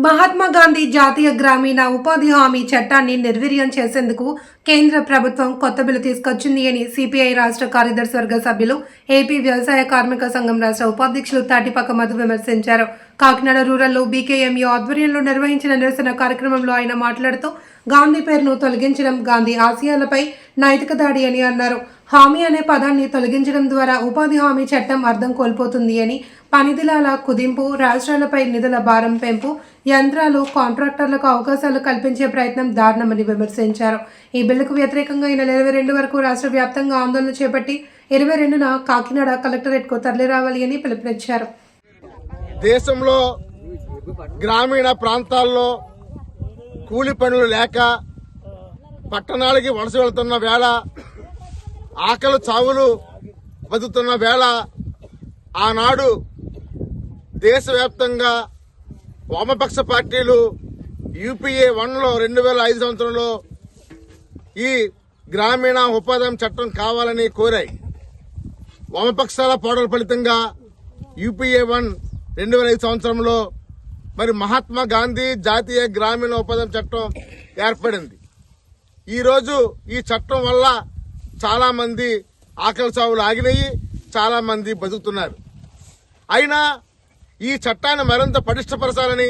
మహాత్మా గాంధీ జాతీయ గ్రామీణ ఉపాధి హామీ చట్టాన్ని నిర్వీర్యం చేసేందుకు కేంద్ర ప్రభుత్వం కొత్త బిల్లు తీసుకొచ్చింది అని సిపిఐ రాష్ట్ర కార్యదర్శి వర్గ సభ్యులు ఏపీ వ్యవసాయ కార్మిక సంఘం రాష్ట్ర ఉపాధ్యక్షులు తాటిపాక మధు విమర్శించారు. కాకినాడ రూరల్లో బీకేఎంయూ ఆధ్వర్యంలో నిర్వహించిన నిరసన కార్యక్రమంలో ఆయన మాట్లాడుతూ గాంధీ పేరును తొలగించడం గాంధీ ఆశయాలపై నైతిక దాడి అని అన్నారు. హామీ అనే పదాన్ని తొలగించడం ద్వారా ఉపాధి హామీ చట్టం అర్థం కోల్పోతుంది అని, పనిదినాల కుదింపు, రాష్ట్రాలపై నిధుల భారం పెంపు, యంత్రాలు, కాంట్రాక్టర్లకు అవకాశాలు కల్పించే ప్రయత్నం దారుణమని విమర్శించారు. ఈ బిల్లుకు వ్యతిరేకంగా ఈ నెల 22 వరకు రాష్ట్ర వ్యాప్తంగా ఆందోళన చేపట్టి 22న కాకినాడ కలెక్టరేట్కు తరలిరావాలి అని పిలుపునిచ్చారు. దేశంలో గ్రామీణ ప్రాంతాల్లో కూలి పనులు లేక పట్టణాలకి వలస వెళ్తున్న వేళ, ఆకలి చావులు బతుకుతున్న వేళ ఆనాడు దేశవ్యాప్తంగా వామపక్ష పార్టీలు యూపీఏ 1లో 2005 సంవత్సరంలో ఈ గ్రామీణ ఉపాధి చట్టం కావాలని కోరాయి. వామపక్షాల పోరాటాల ఫలితంగా యూపీఏ 1 2005 సంవత్సరంలో మరి మహాత్మా గాంధీ జాతీయ గ్రామీణ ఉపాధి చట్టం ఏర్పడింది. ఈరోజు ఈ చట్టం వల్ల చాలా మంది ఆకలి చావులు ఆగినాయి, చాలా మంది బతుకుతున్నారు. అయినా ఈ చట్టాన్ని మరింత పటిష్టపరచాలని,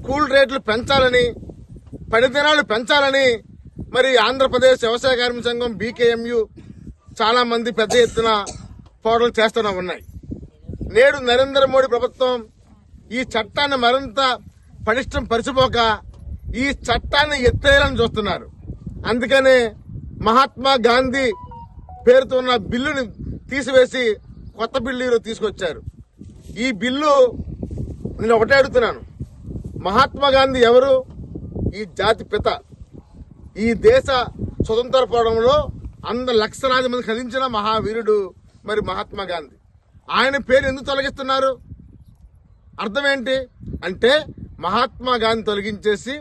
కూల్ రేట్లు పెంచాలని, పని దినాలు పెంచాలని మరి ఆంధ్రప్రదేశ్ వ్యవసాయ కార్మిక సంఘం బీకేఎంయూ చాలా మంది పెద్ద ఎత్తున పోరాటాలు చేస్తూనే ఉన్నాయి. నేడు నరేంద్ర మోడీ ప్రభుత్వం ఈ చట్టాన్ని మరింత పటిష్టం పరిచిపోక ఈ చట్టాన్ని ఎత్తేయాలని చూస్తున్నారు. అందుకనే మహాత్మా గాంధీ పేరుతో ఉన్న బిల్లుని తీసివేసి కొత్త బిల్లు తీసుకొచ్చారు. ఈ బిల్లు నేను ఒకటే అడుగుతున్నాను, మహాత్మా గాంధీ ఎవరు? ఈ జాతి పిత. ఈ దేశ స్వతంత్ర పోరాటంలో లక్షలాది మంది కదించిన మహావీరుడు మరి మహాత్మా గాంధీ. ఆయన పేరు ఎందుకు తొలగిస్తున్నారు? అర్థం ఏంటి అంటే మహాత్మా గాంధీ తొలగించేసి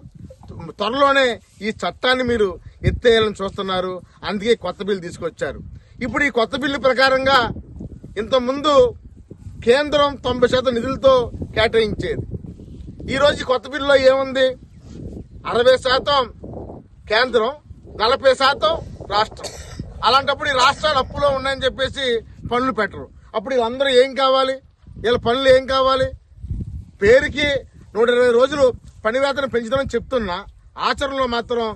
త్వరలోనే ఈ చట్టాన్ని మీరు ఎత్తేయాలని చూస్తున్నారు. అందుకే కొత్త బిల్లు తీసుకొచ్చారు. ఇప్పుడు ఈ కొత్త బిల్లు ప్రకారంగా ఇంతకుముందు కేంద్రం 90% నిధులతో కేటాయించేది. ఈరోజు ఈ కొత్త బిల్లులో ఏముంది? 60% కేంద్రం, 40% రాష్ట్రం. అలాంటప్పుడు ఈ రాష్ట్రాలు అప్పులో ఉన్నాయని చెప్పేసి పనులు పెట్టరు. అప్పుడు వీళ్ళందరూ ఏం కావాలి? వీళ్ళ పనులు ఏం కావాలి? పేరుకి 120 రోజులు పని వేతనం పెంచుతామని చెప్తున్నా ఆచరణలో మాత్రం